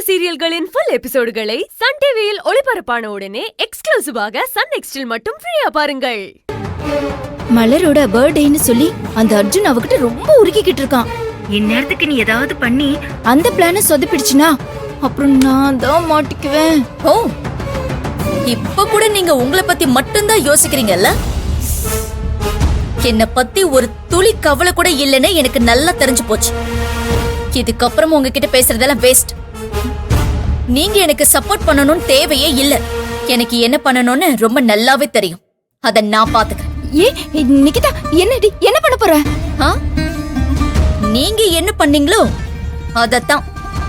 சீரியல்களின் full எபிசோடுகளை Sun டிவியில் ஒளிபரப்பான உடனே எக்ஸ்க்ளூசிவாக சன் நெக்ஸ்டில் மட்டும் ஃப்ரீயா பாருங்கள். மலரோட பர்த்டேன்னு சொல்லி அந்த அர்ஜுன் அவகிட்ட ரொம்ப உருகிக்கிட்டு இருக்கான். இந்நேரத்துக்கு நீ ஏதாவது பண்ணி அந்த பிளான சொதப்பிடுச்சுனா அப்புறம் நான் தான் மாட்டிக்குவேன். ஓ, இப்ப கூட நீங்க உங்களை பத்தி மட்டும்தான் யோசிக்கிறீங்கல்ல? என்ன பத்தி ஒரு துளி கவலை கூட இல்லைன்னு எனக்கு நல்லா தெரிஞ்சு போச்சு. இதுக்கப்புறம் உங்ககிட்ட பேசுறதெல்லாம் வேஸ்ட். நீங்க எனக்கு சப்போர்ட் பண்ணணும்னு தேவையே இல்ல. எனக்கு என்ன பண்ணணும்னு ரொம்ப நல்லாவே தெரியும். அத நான் பாத்துக்கிறேன். ஏ நிகிதா, என்ன பண்ண போற? நீங்க என்ன பண்ணீங்களோ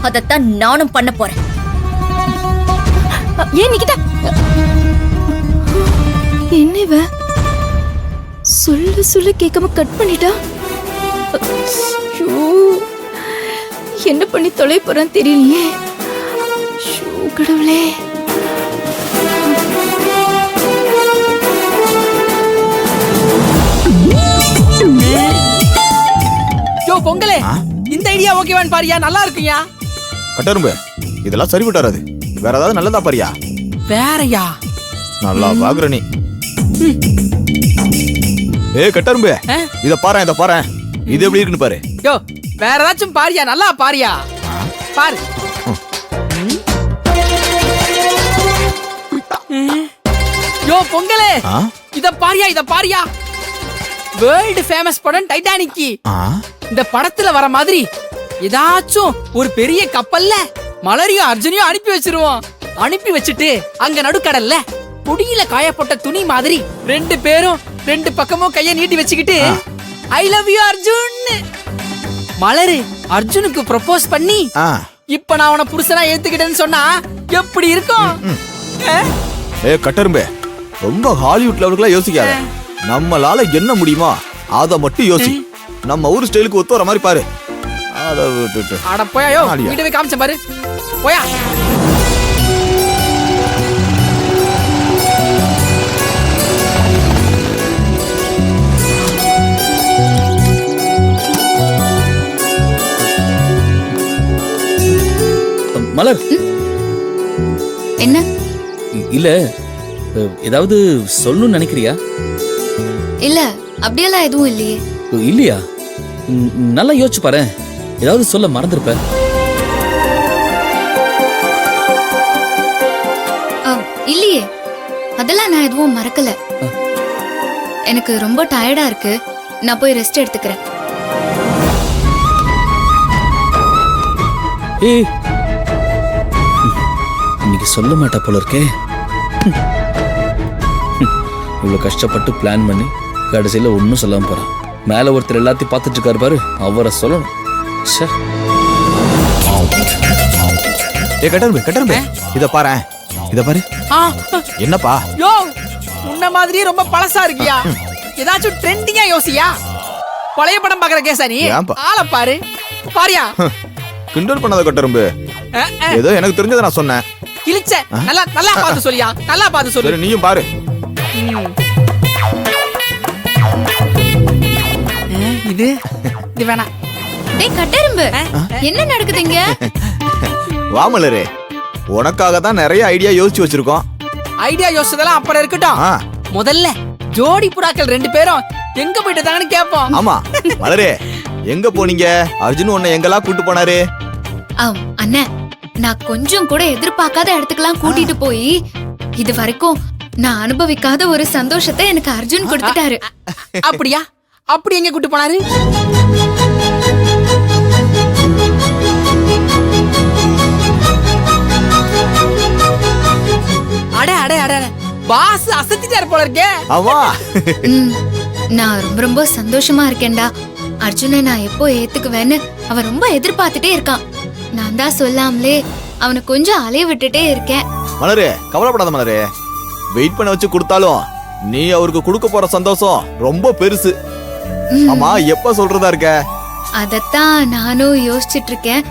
அதத்தான் நானும் பண்ண போறேன். ஏன் நிகிதா, என்ன சொல்ல கேட்காம கட் பண்ணிட்டா? என்ன பண்ணி தொலை போறான்னு தெரியலையே. கடவுளே, யோ பொங்கலே, இந்த ஐடியா ஓகேவான்னு பாரியா? நல்லா இருக்குயா. கட்டரும்பு, இதெல்லாம் சரிபட்டு வராது. வேற ஏதாவது நல்லதா பாரியா? வேறயா? நல்லா பாக்குற நீ. கட்டரும்பு, இத பாரு. இது எப்படி இருக்குன்னு பாரு. யோ வேற ஏதாச்சும் பாரியா? நல்லா பாரியா, பாரு. யோ பொங்கலே, இத பாரியா. வேர்ல்ட் ஃபேமஸ் படம் டைட்டானிக். இந்த படத்துல வர மாதிரி ஏதாச்சும் ஒரு பெரிய கப்பல்ல மலரையும் அர்ஜுனையும் அனுப்பி வச்சிருவோம். அனுப்பி வச்சுட்டு அங்க நடுக்கடல்ல பொடியில காயப்பட்ட துணி மாதிரி ரெண்டு பேரும் ரெண்டு பக்கமும் கைய நீட்டி வச்சுக்கிட்டு ஐ லவ் யூ அர்ஜுன் மலரு அர்ஜுனுக்கு ப்ரொபோஸ் பண்ணி இப்ப நான் அவன புருஷனா ஏத்துக்கிட்டேன்னு சொன்னா எப்படி இருக்கும்? கட்டரும்பே, ரொம்ப ஹாலிவுட் லெவலுக்குலாம் யோசிக்காத. நம்மளால என்ன முடியுமோ அத மட்டும் யோசி. நம்ம ஊர் ஸ்டைலுக்கு ஒத்து வர மாதிரி பாரு. அத விட்டுட்டு அட போயா, வீடியோவே காமிச்ச பாரு. போயா. மலர், என்ன? இல்ல ஏதாவது சொல்லணும்னு நினைக்கிறியா? இல்ல, அப்படியெல்லாம் எதுவும் இல்லையே. இல்லையா? நல்லா யோசிச்சு பாரு. ஏதாவது சொல்ல மறந்துருப்ப. இல்லையே, அதெல்லாம் நான் எதுவும் மறக்கல. எனக்கு ரொம்ப டயர்டா இருக்கு. நான் போய் ரெஸ்ட் எடுத்துக்கிறேன். ஏய், இன்னைக்கு சொல்ல மாட்டா போல இருக்கே. இவ்வளவு கஷ்டப்பட்டு பிளான் பண்ணி கடைசியில ஒன்னும் சொல்லாம போறான். மேல ஒருத்தர் எல்லாத்தையும் பார்த்துட்டு இருக்காரு பாரு, அவரை சொல்லணும். கட்டரும்பு, இத பாரு. என்னப்பா? யோ, முன்ன மாதிரி ரொம்ப பழசா இருக்கியா? ஏதாச்சும் ட்ரெண்டிங்கா யோசியா. பழைய படம் பாக்குற கேசா நீ? ஆள பாரு. பாரியா? கிண்டல் பண்ணாத கட்டரும்பு. ஏதோ எனக்கு தெரிஞ்சதை நான் சொன்னேன். கிழிச்ச. நல்லா பார்த்து சொல்லியா. நல்லா பார்த்து சொல்லு. சரி, நீயும் பாரு. இது வேணா. டேய் கட்டரும்பு, என்ன நடக்குதுங்க? வா மலரே, உனக்காக தான் நிறைய ஐடியா யோசிச்சு வச்சிருக்கோம். ஐடியா யோசிச்சதெல்லாம் அப்புறம் இருக்கட்டும். முதல்ல ஜோடி புறாக்கள் ரெண்டு பேரும் எங்க போயிட்டாங்கன்னு கேட்போம். ஆமா மலரே, எங்க போனீங்க? அர்ஜுன் உன்னை எங்கெல்லாம் கூட்டு போனாரு? அண்ணா, நான் கொஞ்சம் கூட எதிர்பார்க்காத இடத்துக்குலாம் கூட்டிட்டு போய் இது வரைக்கும் நான் அனுபவிக்காத ஒரு சந்தோஷத்தை எனக்கு அர்ஜுன் கொடுத்துட்டாரு. அப்படியா? அப்படி எங்க கூட்டு போனாரு? அட பாஸ் அசத்திட்டாரு போல இருக்கே. ஆமா, நான் ரொம்ப சந்தோஷமா இருக்கேன்டா. அர்ஜுனை நான் எப்போ ஏத்துக்குவேன்னு அவன் ரொம்ப எதிர்பார்த்துட்டே இருக்கான். நான் தான் சொல்லாமலே அவனை கொஞ்சம் அலைய விட்டுட்டே இருக்கேன். மலரே, கவலைப்படாத மலரே. வெயிட் பண்ண வச்சு கொடுத்தாலும் நீ அவருக்கு கொடுக்க போற சந்தோஷம் ரொம்ப பெருசு. ஆமா, எப்ப சொல்றதா இருக்க? அதத்தான் நானும் யோசிச்சுட்டு இருக்கேன்.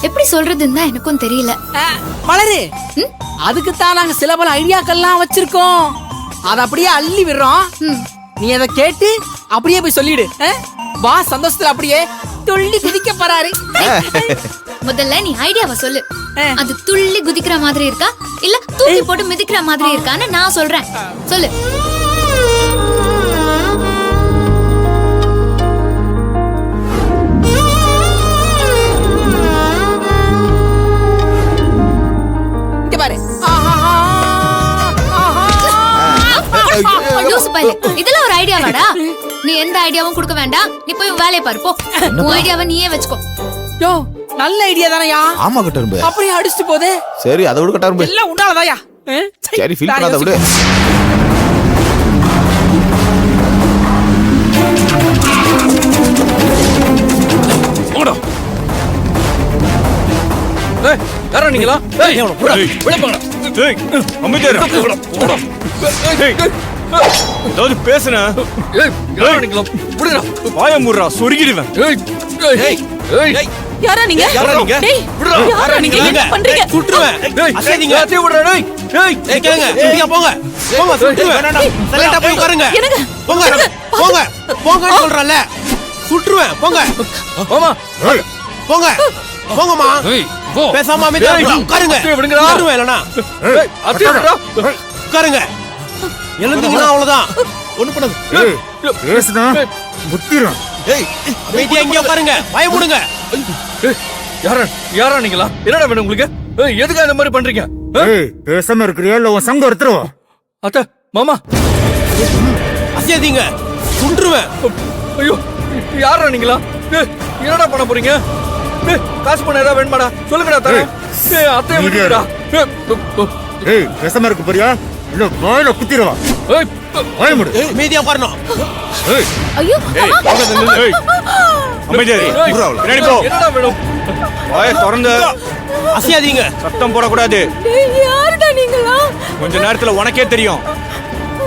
எப்படி சொல்றதுன்னு தான் எனக்கும் தெரியல. மலரே, அதுக்கு தான் நாங்க சில பல ஐடியாக்கள்லாம் வச்சிருக்கோம். அத அப்படியே அள்ளி விடுறோம். நீ அதை கேட்டு அப்படியே போய் சொல்லிடு. வா, சந்தோஷத்துல அப்படியே துள்ளி குதிக்க போறாரு. முதல்ல நீ ஐடியாவை சொல்லு. அது துள்ளி குதிக்கிற மாதிரி இருக்கா இல்ல தூக்கி போட்டு மிதிக்கிற மாதிரி இருக்கான்னு நான் சொல்றேன். சொல்லு. இங்க பாரு. லூசு பயலே, இதெல்லாம் ஒரு ஐடியாவாடா? நீ எந்த ஐடியாவும் கொடுக்க வேண்டாம். நீ போய் உன் வேலையை பாரு போ. உன் ஐடியாவை நீயே வச்சுக்கோ. யோ நல்ல ஐடியா தானயா? ஆமா கட்டரும்பு. அப்படியே அடிச்சுட்டு போதே. சரி அதை விட கட்டரும்பு. எல்லாம் உன்னாலதாயா? சரி ஃபீல் பண்ணாத விடு. போடா. ஏய் யாரா நீங்களா? ஏய் விட போடா. ஏய் அமைதியா இரு. போடா. ஏய் ஏதாவது பேசுன. ஏய் யாரா நீங்களா? விடுடா. வாய மூடுறா சொருகிடுவேன். ஏய் ஏய் ஏய் யாரா நீங்க? யாரா நீங்க? டேய், விடுடா. யாரா நீங்க? என்ன பண்றீங்க? சுட்டுருவேன். ஏய் அசைதீங்க. ஏய் விடுடா டேய். ஏய் ஏய் கேளுங்க. நீங்க போங்க. போங்க சுட்டுருவேன். வேணாடா. சைலண்டா போய் உட்காருங்க. என்னங்க? போங்க. போங்க. போங்கன்னு சொல்றல. சுட்டுருவேன். போங்க. மாமா போங்க. போங்கம்மா. ஏய் போ. பேசாம அமைதியா ஏய், இருங்க. உட்காருங்க. அத்தையை விடுங்கடா. உட்காருவேன் இல்லனா. ஏய் அத்தையை விடுடா. உட்காருங்க. எழுந்தீங்கன்னா அவ்வளவுதான். ஒண்ணு பண்ணாத. ஏய் பேசுனா முத்திரம். ஏய் அமைதியா இங்கே உட்காருங்க. வாய மூடுங்க. ஏய் யாரா நீங்களா? என்னடா வேணும் உங்களுக்கு? ஏய் எதுக்கு இந்த மாதிரி பண்றீங்க? ஏய் பேசாம இருக்கிறியா இல்ல உன் சங்கம் எடுத்துருவா. அத்தை மாமா அசையாதீங்க. சுட்டுருவேன். ஐயோ யாரா நீங்களா? ஏய் என்னடா பண்ண போறீங்க? ஏய் காசு பண்ண ஏதாவது வேணுமாடா? சொல்லுங்கடா தரேன். ஏய் அத்தையை விடுடா. ஏய் பேசாம இருக்க போறியா இல்ல வாயில குத்திடுவா. ஏய் வாய முடு. அமைதியா உட்காரணும். ஏய் ஐயோ, ஏய் போங்க நில்லு. ஏய் அமைதியா இரு. ஏய், பின்னாடி போ. என்னடா வேணும்? வாயை திறந்து அசையாதீங்க. சத்தம் போடக்கூடாது. டேய், யாருடா நீங்களா? கொஞ்ச நேரத்துல உனக்கே தெரியும்.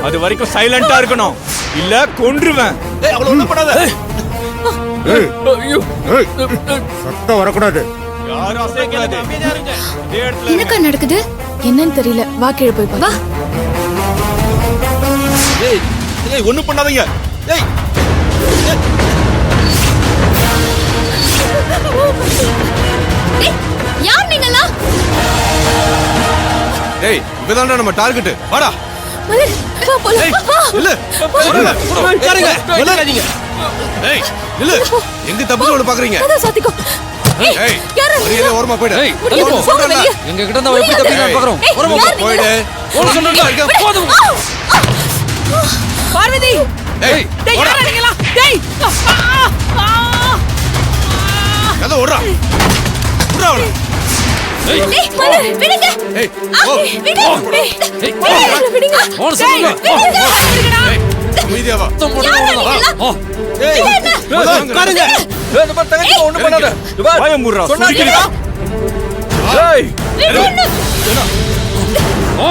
அது வரைக்கும் சைலண்டா இருக்கணும். இல்ல கொன்றுவேன். ஏய் அவள ஒண்ணு பண்ணாத. ஏய் ஐயோ ஏய் சத்தம் வரக்கூடாது. யாரும் அசையக்கூடாது. அமைதியா இருங்க. இதே இடத்துல இருங்க. என்னக்கா நடக்குது? என்னன்னு தெரியல. வா கீழே போய் பாரு. வா. ஏய் ஏய் ஒண்ணு பண்ணாதீங்க. ஏய் டேய், யார் நீங்களா? ஏய் இவதான்டா நம்ம டார்கெட். வாடா. மலர், வா போலாம். இல்ல. உட்காருங்க. விளையாடாதீங்க. ஏய் இல்ல. எங்க தப்பிச்சு ஓட பாக்குறீங்க? அதான் சாத்திக்கோ. ஏய் யாரா மரியாதை ஓரமா போய்டு. ஏய் முடியாது, தள்ளி போ. போங்க வெளிய. எங்க கிட்ட இருந்து அவ எப்படி தப்பிக்கறான்னு பார்க்கறோம். ஏய், ஓரமா யார் நீங்க? போய்டு. ஓட சொன்னேன்ல. போதும். பார்வதி. ஏய் டேய் ஓடா. யாரா நீங்களா? டேய். கத ஓடுறா. ஓடுறா அவள. ஏய் டேய், மலர், விடுங்க. ஏய் ஆ, விடு. ஏய் அவளை விடுங்க. ஓட சொன்னேன்ல. ஏய் அமைதியா வா. யாரா நீங்களா? ஆ ஏய் உட்காருங்க. ஏய் இந்த பாரு தங்கச்சி ஒண்ணு பண்ணாத. இந்த பாரு வாயை மூடுறா. சொன்னா சுருக்கிடுவேன். ஏய் விடு. ஆ